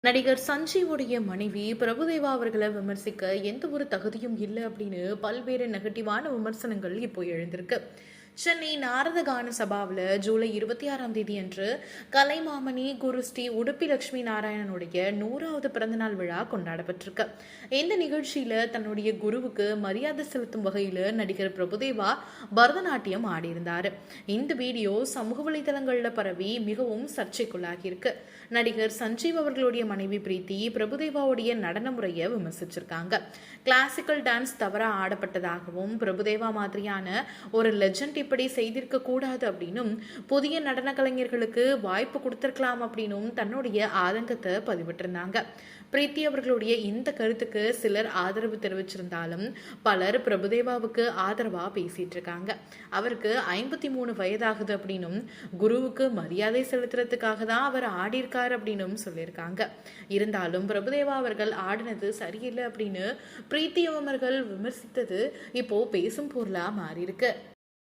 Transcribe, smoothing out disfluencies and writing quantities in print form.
நடிகர் சஞ்சீவுடைய மனைவி பிரபுதேவா அவர்களை விமர்சிக்க எந்த ஒரு தகுதியும் இல்லை அப்படின்னு பல்வேறு நெகட்டிவான விமர்சனங்கள் இப்போ எழுந்திருக்கு. சென்னை நாரத கான சபாவில் ஜூலை 26ஆம் தேதி அன்று கலைமாமணி குரு ஸ்ரீ உடுப்பி லட்சுமி நாராயணனுடைய 100வது பிறந்தநாள் விழா கொண்டாடப்பட்டிருக்கு. இந்த நிகழ்ச்சியில தன்னுடைய குருவுக்கு மரியாதை செலுத்தும் வகையில் நடிகர் பிரபுதேவா பரதநாட்டியம் ஆடியிருந்தார். இந்த வீடியோ சமூக வலைதளங்களில் பரவி மிகவும் சர்ச்சைக்குள்ளாகியிருக்கு. நடிகர் சஞ்சீவ் அவர்களுடைய மனைவி பிரீத்தி பிரபுதேவாவுடைய நடன முறையை விமர்சிச்சிருக்காங்க. கிளாசிக்கல் டான்ஸ் தவறா ஆடப்பட்டதாகவும் பிரபுதேவா மாதிரியான ஒரு லெஜண்ட் இப்படி செய்திருக்க கூடாது அப்படின்னும் புதிய நடன கலைஞர்களுக்கு வாய்ப்பு கொடுத்திருக்கலாம் அப்படின்னும் தன்னுடைய ஆதங்கத்தை பதிவிட்டிருந்தாங்க. பிரீத்தி அவர்களுடைய இந்த கருத்துக்கு சிலர் ஆதரவு தெரிவிச்சிருந்தாலும் பலர் பிரபுதேவாவுக்கு ஆதரவா பேசிட்டு இருக்காங்க. அவருக்கு 53 வயதாகுது அப்படின்னும் குருவுக்கு மரியாதை செலுத்துறதுக்காக தான் அவர் ஆடியிருக்காரு அப்படின்னும் சொல்லியிருக்காங்க. இருந்தாலும் பிரபுதேவா அவர்கள் ஆடினது சரியில்லை அப்படின்னு பிரீத்தி அவர்கள் விமர்சித்தது இப்போ பேசும் பொருளா மாறி இருக்கு.